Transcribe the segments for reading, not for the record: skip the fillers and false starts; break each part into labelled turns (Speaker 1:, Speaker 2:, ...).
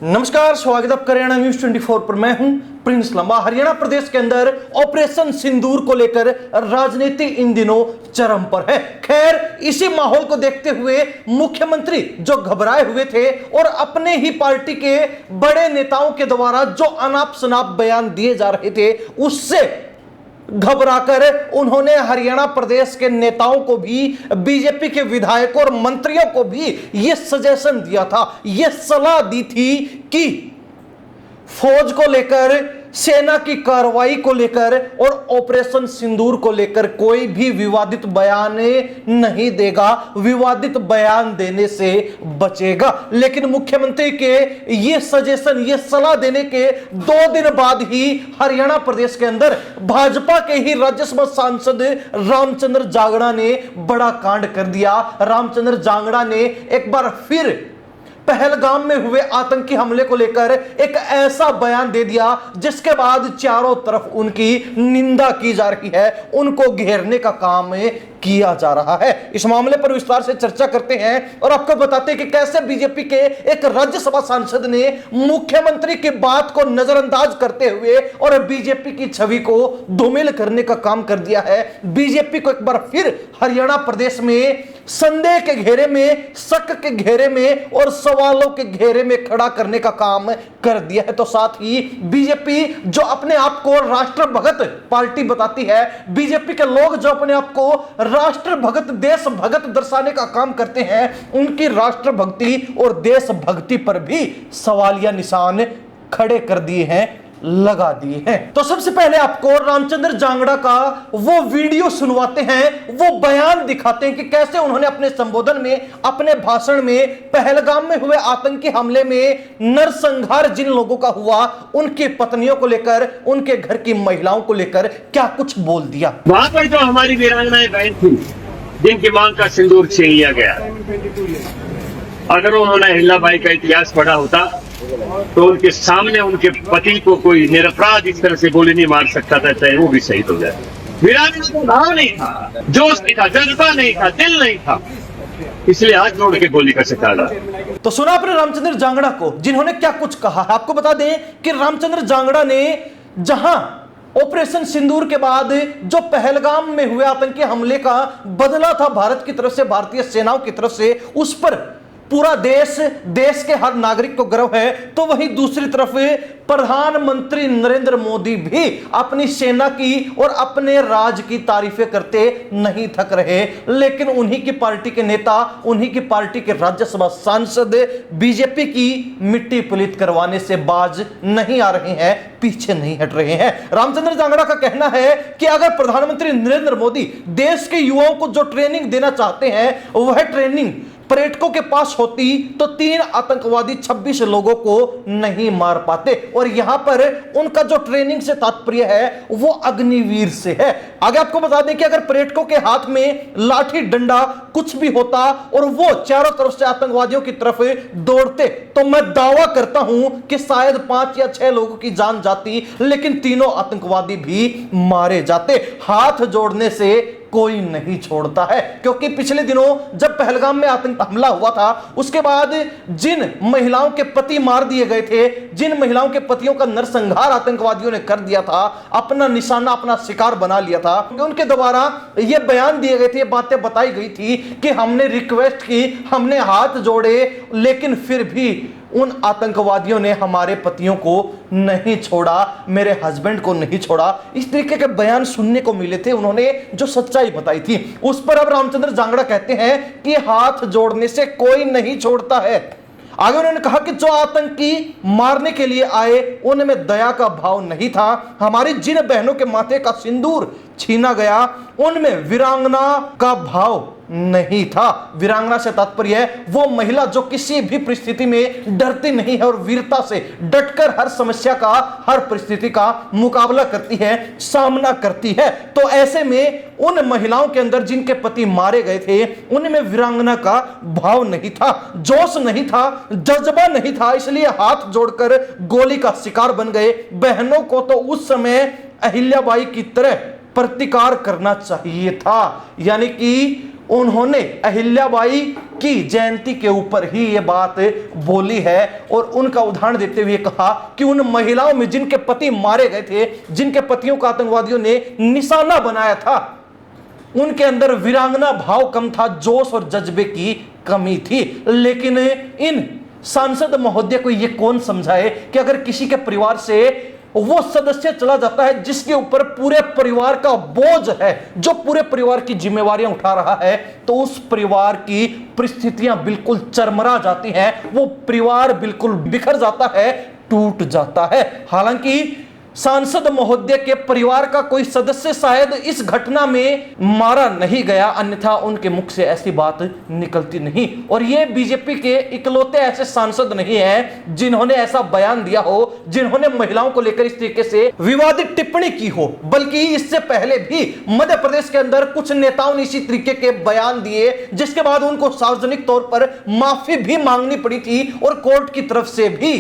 Speaker 1: नमस्कार, स्वागत आप हरियाणा न्यूज 24 पर। मैं हूं प्रिंस लंबा। हरियाणा प्रदेश के अंदर ऑपरेशन सिंदूर को लेकर राजनीति इन दिनों चरम पर है। खैर, इसी माहौल को देखते हुए मुख्यमंत्री जो घबराए हुए थे और अपने ही पार्टी के बड़े नेताओं के द्वारा जो अनाप शनाप बयान दिए जा रहे थे, उससे घबराकर उन्होंने हरियाणा प्रदेश के नेताओं को भी, बीजेपी के विधायकों और मंत्रियों को भी यह सजेशन दिया था, यह सलाह दी थी कि फौज को लेकर, सेना की कार्रवाई को लेकर और ऑपरेशन सिंदूर को लेकर कोई भी विवादित बयान नहीं देगा, विवादित बयान देने से बचेगा। लेकिन मुख्यमंत्री के ये सजेशन, ये सलाह देने के 2 दिन बाद ही हरियाणा प्रदेश के अंदर भाजपा के ही राज्यसभा सांसद रामचंद्र जांगड़ा ने बड़ा कांड कर दिया। रामचंद्र जांगड़ा ने एक बार फिर पहलगाम में हुए आतंकी हमले को लेकर एक ऐसा बयान दे दिया जिसके बाद चारों तरफ उनकी निंदा की जा रही है, उनको घेरने का काम किया जा रहा है। इस मामले पर विस्तार से चर्चा करते हैं और आपको बताते हैं कि कैसे बीजेपी के एक राज्यसभा सांसद ने मुख्यमंत्री की बात को नजरअंदाज करते हुए और बीजेपी की छवि को धूमिल करने का काम कर दिया है। बीजेपी को एक बार फिर हरियाणा प्रदेश में संदेह के घेरे में, शक के घेरे में और सवालों के घेरे में खड़ा करने का काम कर दिया है। तो साथ ही बीजेपी जो अपने आप को राष्ट्रभक्त पार्टी बताती है, बीजेपी के लोग जो अपने आप को राष्ट्रभक्त, देशभक्त दर्शाने का काम करते हैं, उनकी राष्ट्रभक्ति और देशभक्ति पर भी सवालिया निशान खड़े कर दिए हैं, लगा दिए हैं। तो सबसे पहले आपको रामचंद्र जांगड़ा का वो वीडियो सुनवाते हैं, वो बयान दिखाते हैं कि कैसे उन्होंने अपने संबोधन में, अपने भाषण में पहलगाम में हुए आतंकी हमले में नरसंहार जिन लोगों का हुआ, उनकी पत्नियों को लेकर, उनके घर की महिलाओं को लेकर क्या कुछ बोल दिया।
Speaker 2: वहां पर जो हमारी वीरांगनाएं बहन थी, जिनकी मांग का सिंदूर छीन लिया गया, अगर उन्होंने अहिल्याबाई का इतिहास पढ़ा होता तो उनके सामने उनके पति को कोई निरपराध इस तरह से गोली नहीं मार सकता था, चाहे वो भी शहीद हो जाए। वीरांगना को भाव नहीं था, जोश नहीं था, जज्बा नहीं था, दिल नहीं था, इसलिए हाथ जोड़ के गोली का शिकार।
Speaker 1: तो सुना आपने रामचंद्र जांगड़ा को, जिन्होंने क्या कुछ कहा। आपको बता दें कि रामचंद्र जांगड़ा ने जहां ऑपरेशन सिंदूर के बाद जो पहलगाम में हुए आतंकी हमले का बदला था भारत की तरफ से, भारतीय सेनाओं की तरफ से, उस पर पूरा देश के हर नागरिक को गर्व है, तो वहीं दूसरी तरफ प्रधानमंत्री नरेंद्र मोदी भी अपनी सेना की और अपने राज की तारीफें करते नहीं थक रहे। लेकिन उन्हीं की पार्टी के नेता, उन्हीं की पार्टी के राज्यसभा सांसद बीजेपी की मिट्टी पलीत करवाने से बाज नहीं आ रहे हैं, पीछे नहीं हट रहे हैं। रामचंद्र जांगड़ा का कहना है कि अगर प्रधानमंत्री नरेंद्र मोदी देश के युवाओं को जो ट्रेनिंग देना चाहते हैं, वह ट्रेनिंग पर्यटकों के पास होती तो 3 आतंकवादी 26 लोगों को नहीं मार पाते। और यहां पर उनका जो ट्रेनिंग से तात्पर्य है वो अग्निवीर से है। आगे आपको बता दें कि अगर पर्यटकों के हाथ में लाठी डंडा कुछ भी होता और वो चारों तरफ से आतंकवादियों की तरफ दौड़ते, तो मैं दावा करता हूं कि शायद 5 या 6 लोगों की जान जाती, लेकिन तीनों आतंकवादी भी मारे जाते। हाथ जोड़ने से कोई नहीं छोड़ता है, क्योंकि पिछले दिनों जब पहलगाम में आतंक हमला हुआ था, उसके बाद जिन महिलाओं के पति मार दिए गए थे, जिन महिलाओं के पतियों का नरसंहार आतंकवादियों ने कर दिया था, अपना निशाना, अपना शिकार बना लिया था, उनके द्वारा ये बयान दिए गए थे, ये बातें बताई गई थी कि हमने रिक्वेस्ट की, हमने हाथ जोड़े, लेकिन फिर भी उन आतंकवादियों ने हमारे पतियों को नहीं छोड़ा, मेरे हस्बैंड को नहीं छोड़ा। इस तरीके के बयान सुनने को मिले थे, उन्होंने जो सच्चाई बताई थी उस पर अब रामचंद्र जांगड़ा कहते हैं कि हाथ जोड़ने से कोई नहीं छोड़ता है। आगे उन्होंने कहा कि जो आतंकी मारने के लिए आए उनमें दया का भाव नहीं था, हमारी जिन बहनों के माथे का सिंदूर छीना गया उनमें वीरांगना का भाव नहीं था। वीरांगना से तात्पर्य है वो महिला जो किसी भी परिस्थिति में डरती नहीं है और वीरता से डटकर हर समस्या का, हर परिस्थिति का मुकाबला करती है, सामना करती है। तो ऐसे में उन महिलाओं के अंदर जिनके पति मारे गए थे, उनमें वीरांगना का भाव नहीं था, जोश नहीं था, जज्बा नहीं था, इसलिए हाथ जोड़कर गोली का शिकार बन गए। बहनों को तो उस समय अहिल्याबाई की तरह प्रतिकार करना चाहिए था। यानी कि उन्होंने अहिल्याबाई की जयंती के ऊपर ही यह बात बोली है और उनका उदाहरण देते हुए कहा कि उन महिलाओं में जिनके पति मारे गए थे, जिनके पतियों को आतंकवादियों ने निशाना बनाया था, उनके अंदर वीरांगना भाव कम था, जोश और जज्बे की कमी थी। लेकिन इन सांसद महोदय को यह कौन समझाए कि अगर किसी के परिवार से वो सदस्य चला जाता है जिसके ऊपर पूरे परिवार का बोझ है, जो पूरे परिवार की जिम्मेवारियां उठा रहा है, तो उस परिवार की परिस्थितियां बिल्कुल चरमरा जाती हैं, वो परिवार बिल्कुल बिखर जाता है, टूट जाता है। हालांकि सांसद महोदय के परिवार का कोई सदस्य शायद इस घटना में मारा नहीं गया, अन्यथा उनके मुख से ऐसी बात निकलती नहीं। और ये बीजेपी के इकलौते ऐसे सांसद नहीं हैं जिन्होंने ऐसा बयान दिया हो, जिन्होंने महिलाओं को लेकर इस तरीके से विवादित टिप्पणी की हो, बल्कि इससे पहले भी मध्य प्रदेश के अंदर कुछ नेताओं ने इसी तरीके के बयान दिए, जिसके बाद उनको सार्वजनिक तौर पर माफी भी मांगनी पड़ी थी और कोर्ट की तरफ से भी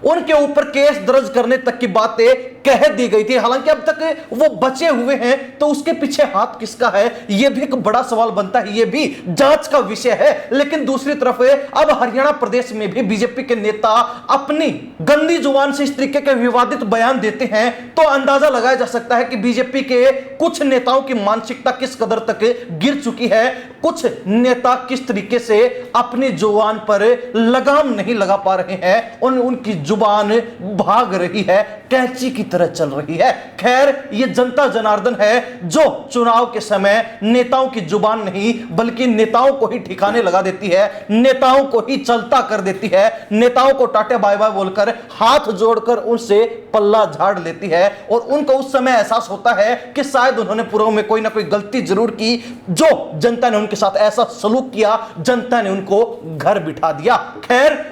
Speaker 1: उनके ऊपर केस दर्ज करने तक की बातें कह दी गई थी। हालांकि अब तक वो बचे हुए हैं, तो उसके पीछे हाथ किसका है, यह भी एक बड़ा सवाल बनता है, यह भी जांच का विषय है। लेकिन दूसरी तरफ अब हरियाणा प्रदेश में भी बीजेपी के नेता अपनी गंदी जुबान से इस तरीके के विवादित बयान देते हैं, तो अंदाजा लगाया जा सकता है कि बीजेपी के कुछ नेताओं की मानसिकता किस कदर तक गिर चुकी है, कुछ नेता किस तरीके से अपनी जुबान पर लगाम नहीं लगा पा रहे हैं, उनकी जुबान भाग रही है, कैंची की तरह चल रही है। खैर, ये जनता जनार्दन है जो चुनाव के समय नेताओं की जुबान नहीं बल्कि नेताओं को ही ठिकाने लगा देती है, नेताओं को ही चलता कर देती है, नेताओं को टाटा बाय बाय बोलकर हाथ जोड़कर उनसे पल्ला झाड़ लेती है। और उनको उस समय एहसास होता है कि शायद उन्होंने पूर्व में कोई ना कोई गलती जरूर की, जो जनता ने उनके साथ ऐसा सलूक किया, जनता ने उनको घर बिठा दिया। खैर,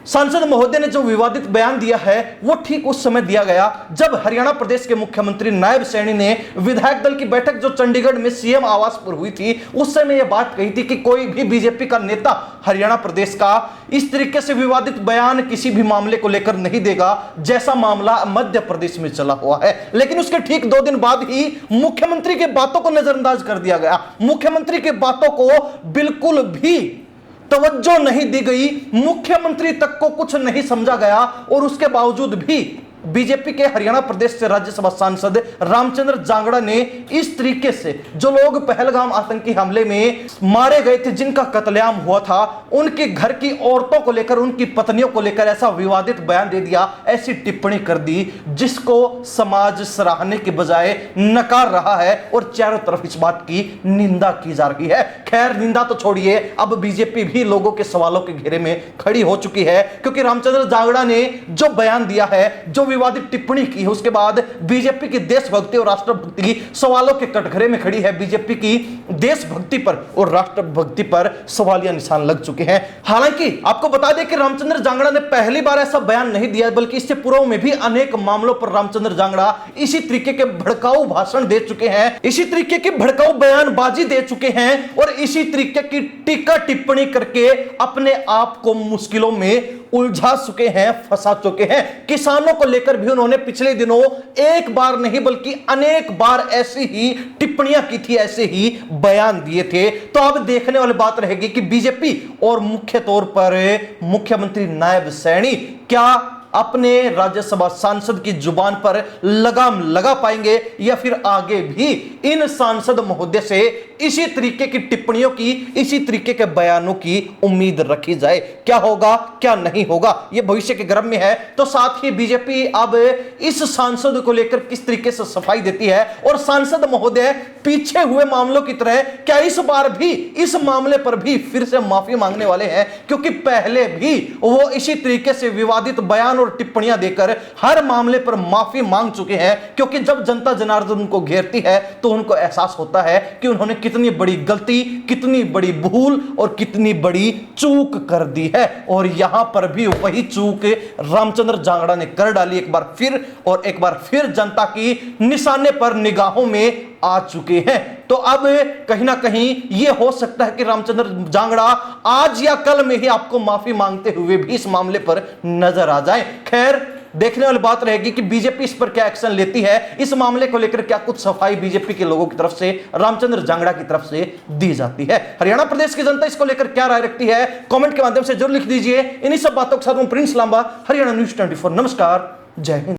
Speaker 1: सांसद महोदय ने जो विवादित बयान दिया है वो ठीक उस समय दिया गया जब हरियाणा प्रदेश के मुख्यमंत्री नायब सैनी ने विधायक दल की बैठक जो चंडीगढ़ में सीएम आवास पर हुई थी, उस समय यह बात कही थी कि कोई भी बीजेपी का नेता हरियाणा प्रदेश का इस तरीके से विवादित बयान किसी भी मामले को लेकर नहीं देगा जैसा मामला मध्य प्रदेश में चला हुआ है। लेकिन उसके ठीक 2 दिन बाद ही मुख्यमंत्री की बातों को नजरअंदाज कर दिया गया, मुख्यमंत्री की बातों को बिल्कुल भी तवज्जो नहीं दी गई, मुख्यमंत्री तक को कुछ नहीं समझा गया। और उसके बावजूद भी बीजेपी के हरियाणा प्रदेश से राज्यसभा सांसद रामचंद्र जांगड़ा ने इस तरीके से जो लोग पहलगाम आतंकी हमले में मारे गए थे, जिनका कत्लेआम हुआ था, उनके घर की औरतों को लेकर, उनकी पत्नियों को लेकर ऐसा विवादित बयान दे दिया, ऐसी टिप्पणी कर दी जिसको समाज सराहने के बजाय नकार रहा है और चारों तरफ इस बात की निंदा की जा रही है। खैर, निंदा तो छोड़िए, अब बीजेपी भी लोगों के सवालों के घेरे में खड़ी हो चुकी है, क्योंकि रामचंद्र जांगड़ा ने जो बयान दिया है, जो विवादित टिप्पणी की है, उसके बाद बीजेपी की देशभक्ति और राष्ट्रभक्ति की सवालों के कटघरे में खड़ी है। बीजेपी की देशभक्ति पर और राष्ट्रभक्ति पर सवालिया निशान लग चुके हैं। हालांकि आपको बता दें कि रामचंद्र जांगड़ा ने पहली बार ऐसा बयान नहीं दिया, बल्कि इससे पूर्व में भी अनेक मामलों पर रामचंद्र जांगड़ा इसी तरीके के भड़काऊ भाषण दे चुके हैं, इसी तरीके की भड़काऊ बयानबाजी दे चुके हैं और इसी तरीके की टीका टिप्पणी करके अपने आप को मुश्किलों में उलझा चुके हैं, फंसा चुके हैं। किसानों को लेकर भी उन्होंने पिछले दिनों एक बार नहीं बल्कि अनेक बार ऐसी ही टिप्पणियां की थी, ऐसे ही बयान दिए थे। तो अब देखने वाली बात रहेगी कि बीजेपी और मुख्य तौर पर मुख्यमंत्री नायब सैनी क्या अपने राज्यसभा सांसद की जुबान पर लगाम लगा पाएंगे या फिर आगे भी इन सांसद महोदय से इसी तरीके की टिप्पणियों की, इसी तरीके के बयानों की उम्मीद रखी जाए। क्या होगा क्या नहीं होगा यह भविष्य के गर्भ में है। तो साथ ही बीजेपी अब इस सांसद को लेकर किस तरीके से सफाई देती है और सांसद महोदय पीछे हुए मामलों की तरह क्या इस बार भी इस मामले पर भी फिर से माफी मांगने वाले हैं, क्योंकि पहले भी वो इसी तरीके से विवादित बयान और टिप्पणियां देकर हर मामले पर माफी मांग चुके हैं। क्योंकि जब जनता जनार्दन उनको घेरती है तो उनको एहसास होता है कि उन्होंने कितनी बड़ी गलती, कितनी बड़ी भूल और कितनी बड़ी चूक कर दी है। और यहां पर भी वही चूक रामचंद्र जांगड़ा ने कर डाली एक बार फिर, और एक बार फिर जनता की निशाने पर निगाहों में आ चुके हैं। तो अब कहीं ना कहीं यह हो सकता है कि रामचंद्र जांगड़ा आज या कल में ही आपको माफी मांगते हुए भी इस मामले पर नजर आ जाए। खैर, देखने वाली बात रहेगी कि बीजेपी इस पर क्या एक्शन लेती है। इस मामले को लेकर क्या कुछ सफाई बीजेपी के लोगों की तरफ से, रामचंद्र जांगड़ा की तरफ से दी जाती है। हरियाणा प्रदेश की जनता इसको लेकर क्या राय रखती है, कमेंट के माध्यम से जरूर लिख दीजिए। इन्हीं सब बातों के साथ मैं प्रिंस लांबा, हरियाणा न्यूज़ 24। नमस्कार, जय हिंद।